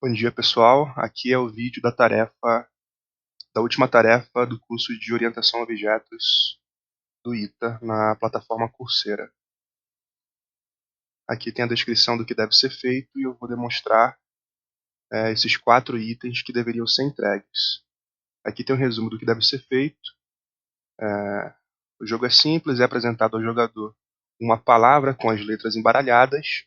Bom dia, pessoal. Aqui é o vídeo da última tarefa do curso de Orientação a Objetos do ITA na plataforma Coursera. Aqui tem a descrição do que deve ser feito e eu vou demonstrar esses 4 itens que deveriam ser entregues. Aqui tem um resumo do que deve ser feito. O jogo é simples, é apresentado ao jogador uma palavra com as letras embaralhadas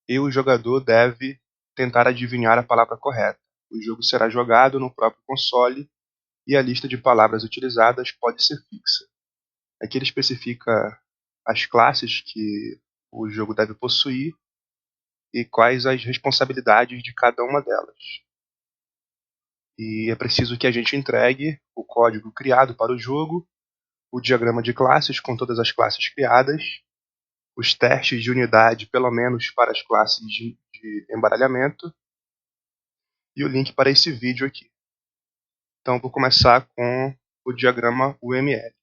e o jogador deve tentar adivinhar a palavra correta. O jogo será jogado no próprio console e a lista de palavras utilizadas pode ser fixa. Aqui ele especifica as classes que o jogo deve possuir e quais as responsabilidades de cada uma delas. E é preciso que a gente entregue o código criado para o jogo, o diagrama de classes com todas as classes criadas, os testes de unidade, pelo menos para as classes de embaralhamento, e o link para esse vídeo aqui. Então, vou começar com o diagrama UML.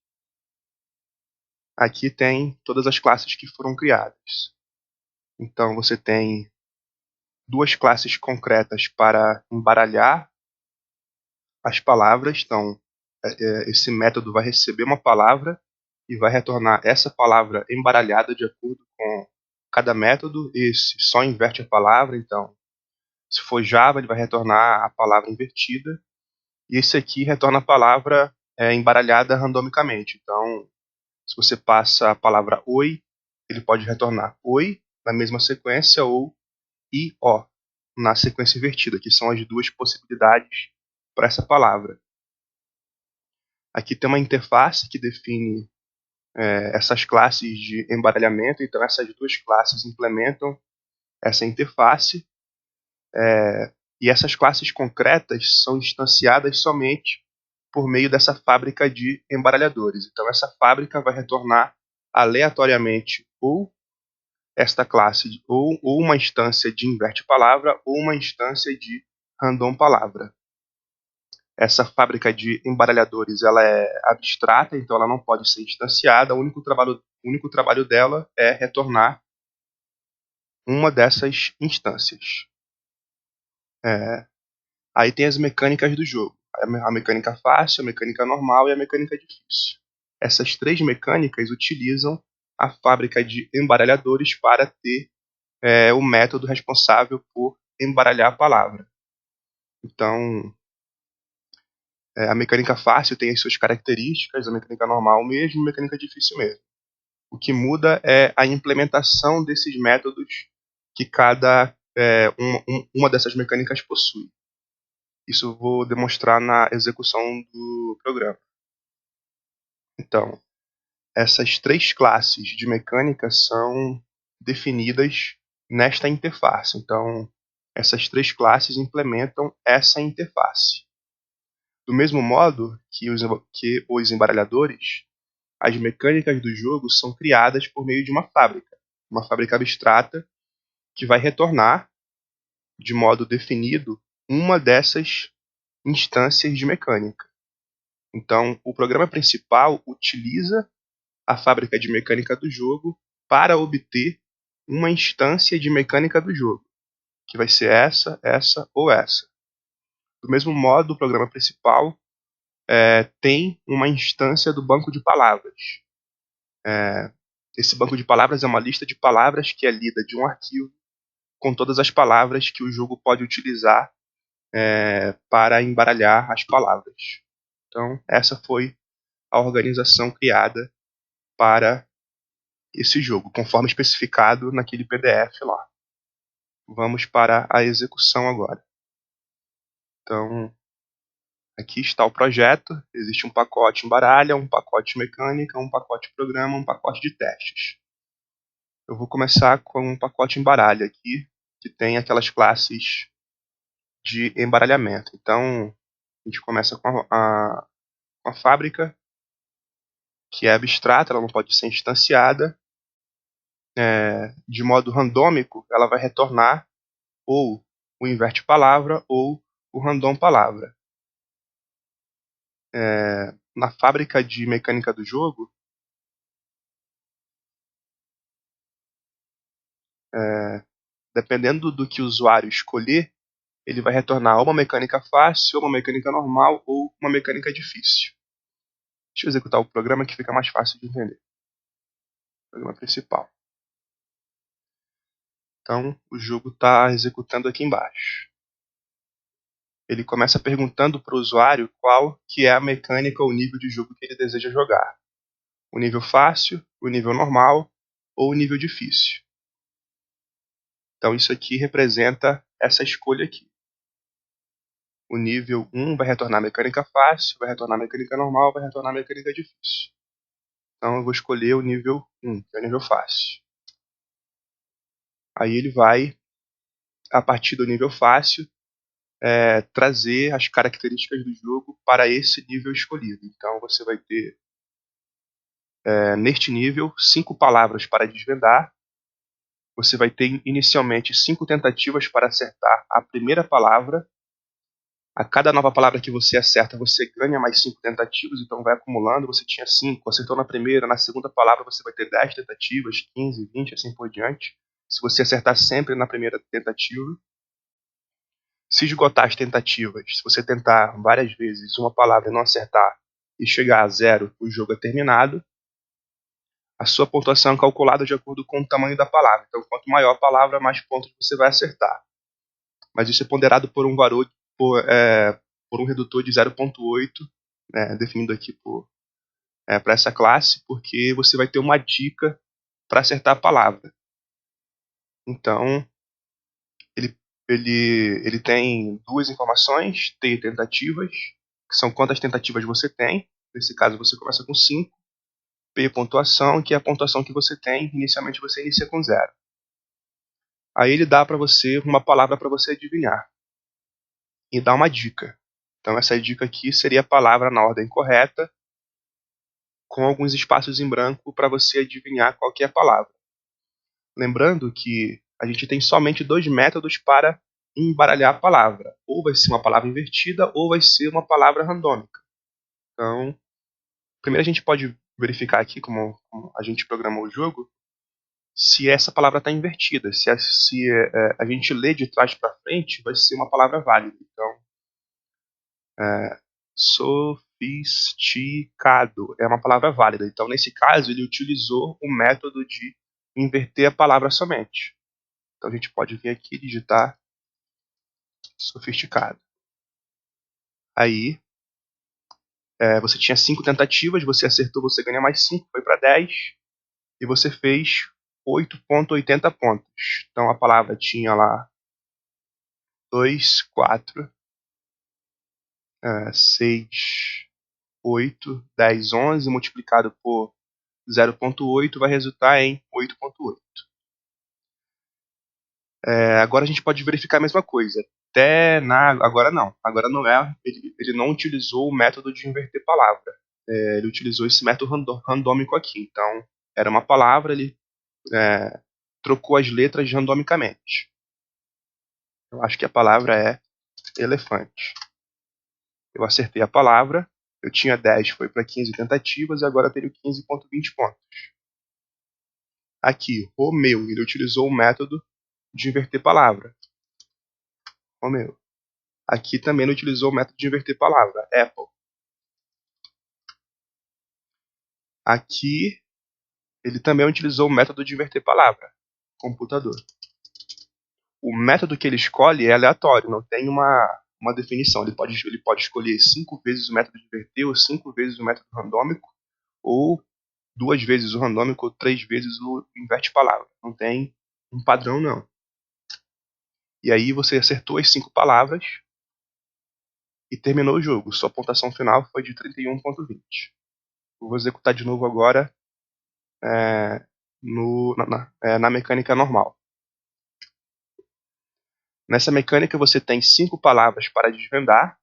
Aqui tem todas as classes que foram criadas. Então, você tem 2 classes concretas para embaralhar as palavras. Então, esse método vai receber uma palavra e vai retornar essa palavra embaralhada de acordo com cada método. Esse só inverte a palavra. Então, se for Java, ele vai retornar a palavra invertida. E esse aqui retorna a palavra embaralhada randomicamente. Então, se você passa a palavra oi, ele pode retornar oi na mesma sequência ou I-O na sequência invertida, que são as 2 possibilidades para essa palavra. Aqui tem uma interface que define essas classes de embaralhamento. Então, essas 2 classes implementam essa interface. E essas classes concretas são instanciadas somente por meio dessa fábrica de embaralhadores. Então, essa fábrica vai retornar aleatoriamente ou esta classe, ou uma instância de inverte palavra, ou uma instância de random palavra. Essa fábrica de embaralhadores ela é abstrata, então ela não pode ser instanciada. O único trabalho dela é retornar uma dessas instâncias. Aí tem as mecânicas do jogo. A mecânica fácil, a mecânica normal e a mecânica difícil. Essas 3 mecânicas utilizam a fábrica de embaralhadores para ter o método responsável por embaralhar a palavra. Então, a mecânica fácil tem as suas características, a mecânica normal mesmo, a mecânica difícil mesmo. O que muda é a implementação desses métodos que uma dessas mecânicas possui. Isso eu vou demonstrar na execução do programa. Então, essas 3 classes de mecânica são definidas nesta interface. Então, essas 3 classes implementam essa interface. Do mesmo modo que os embaralhadores, as mecânicas do jogo são criadas por meio de uma fábrica abstrata que vai retornar de modo definido uma dessas instâncias de mecânica. Então, o programa principal utiliza a fábrica de mecânica do jogo para obter uma instância de mecânica do jogo, que vai ser essa, essa ou essa. Do mesmo modo, o programa principal tem uma instância do banco de palavras. Esse banco de palavras é uma lista de palavras que é lida de um arquivo com todas as palavras que o jogo pode utilizar para embaralhar as palavras. Então, essa foi a organização criada para esse jogo, conforme especificado naquele PDF lá. Vamos para a execução agora. Então, aqui está o projeto. Existe um pacote embaralha, um pacote mecânica, um pacote programa, um pacote de testes. Eu vou começar com um pacote embaralha aqui, que tem aquelas classes de embaralhamento. Então, a gente começa com a fábrica, que é abstrata, ela não pode ser instanciada. De modo randômico, ela vai retornar ou o inverte palavra ou o random palavra. Na fábrica de mecânica do jogo, dependendo do que o usuário escolher, ele vai retornar uma mecânica fácil, uma mecânica normal ou uma mecânica difícil. Deixa eu executar o programa que fica mais fácil de entender. Programa principal. Então, o jogo está executando aqui embaixo. Ele começa perguntando para o usuário qual que é a mecânica ou nível de jogo que ele deseja jogar. O nível fácil, o nível normal ou o nível difícil. Então, isso aqui representa essa escolha aqui. O nível 1 vai retornar mecânica fácil, vai retornar mecânica normal, vai retornar mecânica difícil. Então eu vou escolher o nível 1, que é o nível fácil. Aí ele vai, a partir do nível fácil, trazer as características do jogo para esse nível escolhido. Então você vai ter, neste nível, 5 palavras para desvendar. Você vai ter inicialmente 5 tentativas para acertar a primeira palavra. A cada nova palavra que você acerta, você ganha mais 5 tentativas, então vai acumulando. Você tinha 5, acertou na primeira, na segunda palavra você vai ter 10 tentativas, 15, 20, assim por diante. Se você acertar sempre na primeira tentativa. Se esgotar as tentativas, se você tentar várias vezes uma palavra e não acertar e chegar a 0, o jogo é terminado. A sua pontuação é calculada de acordo com o tamanho da palavra. Então, quanto maior a palavra, mais pontos você vai acertar. Mas isso é ponderado por um valor, por um redutor de 0,8, definido aqui para essa classe, porque você vai ter uma dica para acertar a palavra. Então, ele tem duas informações, T e tentativas, que são quantas tentativas você tem. Nesse caso, você começa com 5. P, pontuação, que é a pontuação que você tem. Inicialmente, você inicia com 0. Aí ele dá para você uma palavra para você adivinhar. E dá uma dica. Então, essa dica aqui seria a palavra na ordem correta, com alguns espaços em branco para você adivinhar qual que é a palavra. Lembrando que a gente tem somente 2 métodos para embaralhar a palavra. Ou vai ser uma palavra invertida, ou vai ser uma palavra randômica. Então, primeiro a gente pode verificar aqui como a gente programou o jogo, se essa palavra está invertida. Se a gente lê de trás para frente, vai ser uma palavra válida. Então, sofisticado é uma palavra válida. Então, nesse caso, ele utilizou o método de inverter a palavra somente. Então, a gente pode vir aqui e digitar sofisticado. Aí, você tinha 5 tentativas, você acertou, você ganha mais 5, foi para 10. E você fez 8,80 pontos. Então, a palavra tinha lá 2, 4, 6, 8, 10, 11, multiplicado por 0,8 vai resultar em 8,8. Agora a gente pode verificar a mesma coisa. Agora não. Agora não é. Ele não utilizou o método de inverter palavra. Ele utilizou esse método randômico aqui. Então, era uma palavra, ele trocou as letras randomicamente. Eu acho que a palavra é elefante. Eu acertei a palavra. Eu tinha 10, foi para 15 tentativas e agora eu tenho 15,20 pontos. Aqui, Romeu, ele utilizou o método de inverter palavra. Romeu. Aqui também ele utilizou o método de inverter palavra. Apple. Aqui, ele também utilizou o método de inverter palavra. Computador. O método que ele escolhe é aleatório, não tem uma definição. Ele pode escolher 5 vezes o método de inverter, ou 5 vezes o método randômico, ou 2 vezes o randômico, ou 3 vezes o inverte palavra. Não tem um padrão, não. E aí você acertou as 5 palavras e terminou o jogo. Sua pontuação final foi de 31,20. Eu vou executar de novo agora na mecânica normal. Nessa mecânica você tem 5 palavras para desvendar.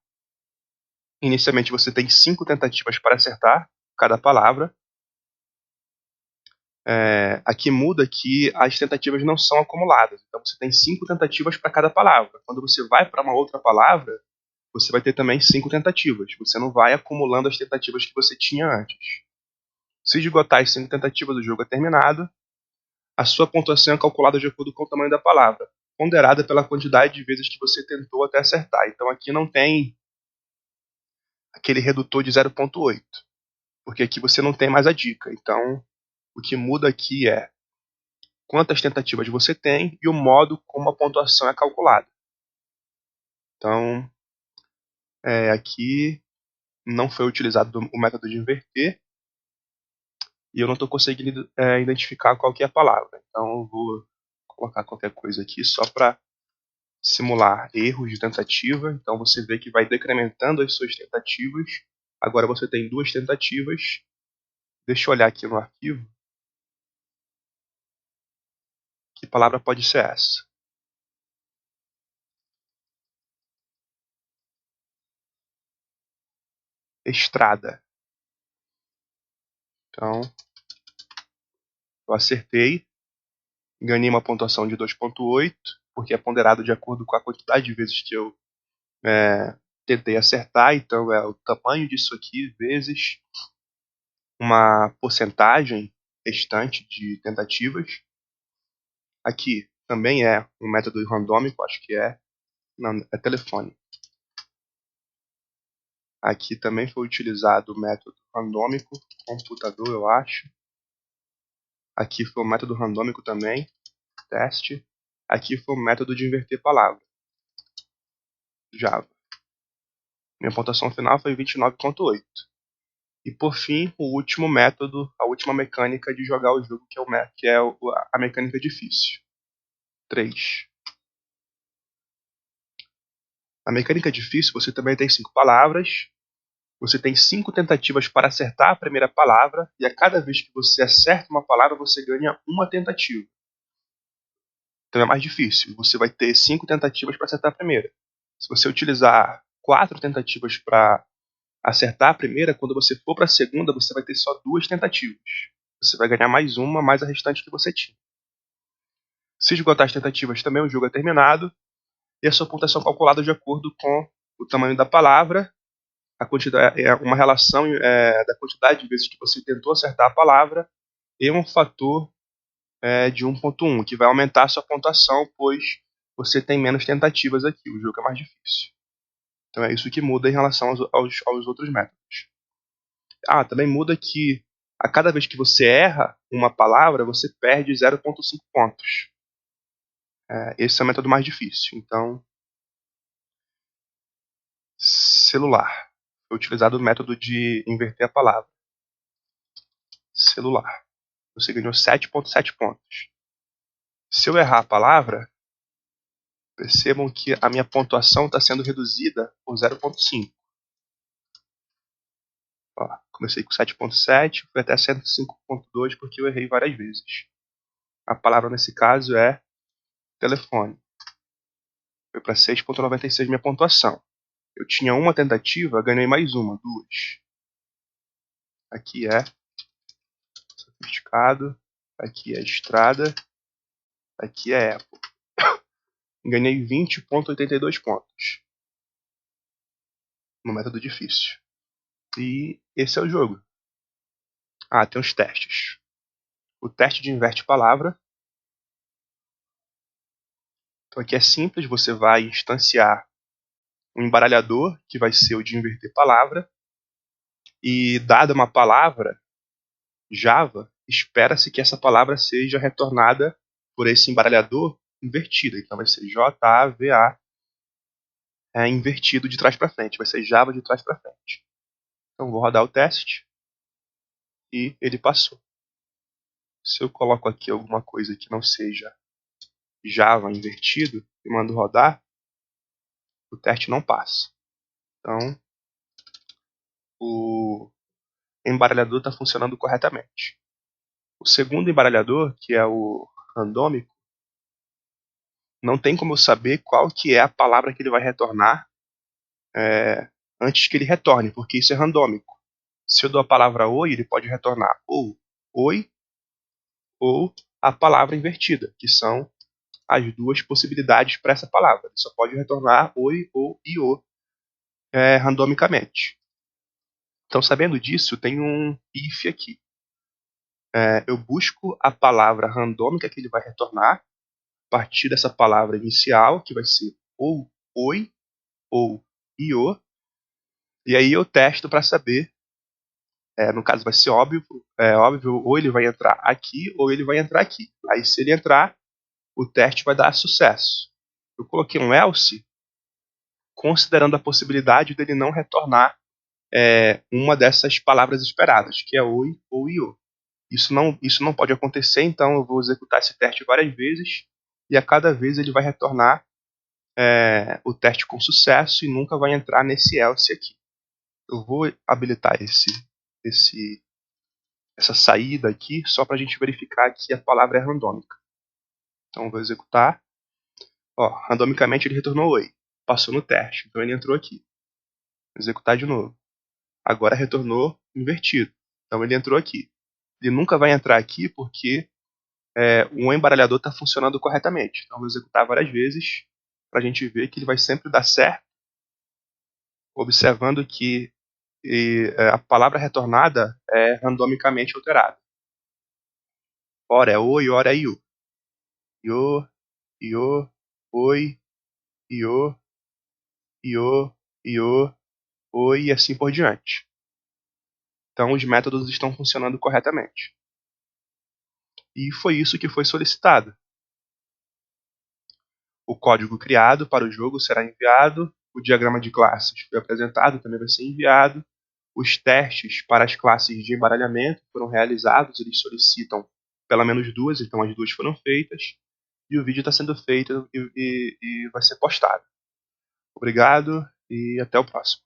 Inicialmente você tem 5 tentativas para acertar cada palavra. Aqui muda que as tentativas não são acumuladas. Então você tem 5 tentativas para cada palavra. Quando você vai para uma outra palavra, você vai ter também 5 tentativas. Você não vai acumulando as tentativas que você tinha antes. Se esgotar as 5 tentativas, o jogo é terminado. A sua pontuação é calculada de acordo com o tamanho da palavra. ponderada pela quantidade de vezes que você tentou até acertar. Então aqui não tem aquele redutor de 0,8, porque aqui você não tem mais a dica. Então o que muda aqui é quantas tentativas você tem e o modo como a pontuação é calculada. Então aqui não foi utilizado o método de inverter e eu não estou conseguindo identificar qual que é a palavra. Então eu vou colocar qualquer coisa aqui só para simular erros de tentativa. Então você vê que vai decrementando as suas tentativas. Agora você tem 2 tentativas. Deixa eu olhar aqui no arquivo. Que palavra pode ser essa? Estrada. Então, eu acertei. Ganhei uma pontuação de 2,8, porque é ponderado de acordo com a quantidade de vezes que eu tentei acertar. Então, é o tamanho disso aqui vezes uma porcentagem restante de tentativas. Aqui também é um método randômico, acho que é. Não, é telefone. Aqui também foi utilizado o método randômico, computador, eu acho. Aqui foi o método randômico também, teste. Aqui foi o método de inverter palavra, Java. Minha pontuação final foi 29,8. E por fim, o último método, a última mecânica de jogar o jogo, que é a mecânica difícil. 3. Na mecânica difícil, você também tem 5 palavras. Você tem 5 tentativas para acertar a primeira palavra, e a cada vez que você acerta uma palavra, você ganha uma tentativa. Então é mais difícil. Você vai ter 5 tentativas para acertar a primeira. Se você utilizar 4 tentativas para acertar a primeira, quando você for para a segunda, você vai ter só 2 tentativas. Você vai ganhar mais uma, mais a restante que você tinha. Se esgotar as tentativas, também o jogo é terminado, e a sua pontuação é calculada de acordo com o tamanho da palavra. A quantidade é uma relação da quantidade de vezes que você tentou acertar a palavra e um fator de 1,1, que vai aumentar a sua pontuação, pois você tem menos tentativas aqui, o jogo é mais difícil. Então é isso que muda em relação aos outros métodos. Também muda que a cada vez que você erra uma palavra, você perde 0,5 pontos. Esse é o método mais difícil. Então, celular. Foi utilizado o método de inverter a palavra. Celular. Você ganhou 7,7 pontos. Se eu errar a palavra, percebam que a minha pontuação está sendo reduzida por 0,5. Comecei com 7,7, fui até 105,2 porque eu errei várias vezes. A palavra nesse caso é telefone. Foi para 6,96 minha pontuação. Eu tinha uma tentativa, ganhei mais uma, 2. Aqui é sofisticado, aqui é estrada, aqui é Apple. Ganhei 20,82 pontos no método difícil. E esse é o jogo. Tem os testes. O teste de inverte palavra. Então aqui é simples, você vai instanciar um embaralhador, que vai ser o de inverter palavra, e dada uma palavra Java, espera-se que essa palavra seja retornada por esse embaralhador invertida. Então vai ser Java invertido de trás para frente, vai ser Java de trás para frente. Então vou rodar o teste e ele passou. Se eu coloco aqui alguma coisa que não seja Java invertido e mando rodar, o teste não passa. Então o embaralhador está funcionando corretamente. O segundo embaralhador, que é o randômico, não tem como eu saber qual que é a palavra que ele vai retornar antes que ele retorne, porque isso é randômico. Se eu dou a palavra oi, ele pode retornar ou oi ou a palavra invertida, que são as duas possibilidades para essa palavra. Ele só pode retornar oi ou io randomicamente. Então, sabendo disso, tem um if aqui. Eu busco a palavra randômica que ele vai retornar partir dessa palavra inicial, que vai ser ou oi ou io, e aí eu testo para saber, no caso vai ser óbvio, ou ele vai entrar aqui ou ele vai entrar aqui. Aí se ele entrar, o teste vai dar sucesso. Eu coloquei um else, considerando a possibilidade dele não retornar uma dessas palavras esperadas, que é oi ou io. Isso não pode acontecer, então eu vou executar esse teste várias vezes, e a cada vez ele vai retornar o teste com sucesso e nunca vai entrar nesse else aqui. Eu vou habilitar essa saída aqui só para a gente verificar que a palavra é randômica. Então eu vou executar. Ó, randomicamente ele retornou oi. Passou no teste, então ele entrou aqui. Vou executar de novo. Agora retornou invertido. Então ele entrou aqui. Ele nunca vai entrar aqui porque o embaralhador está funcionando corretamente. Então vou executar várias vezes para a gente ver que ele vai sempre dar certo, observando que a palavra retornada é randomicamente alterada. Ora é oi, ora é io. Io, io, oi, io, io, io, oi e assim por diante. Então os métodos estão funcionando corretamente. E foi isso que foi solicitado. O código criado para o jogo será enviado, o diagrama de classes foi apresentado, também vai ser enviado. Os testes para as classes de embaralhamento foram realizados, eles solicitam pelo menos 2, então as 2 foram feitas. E o vídeo está sendo feito e vai ser postado. Obrigado e até o próximo.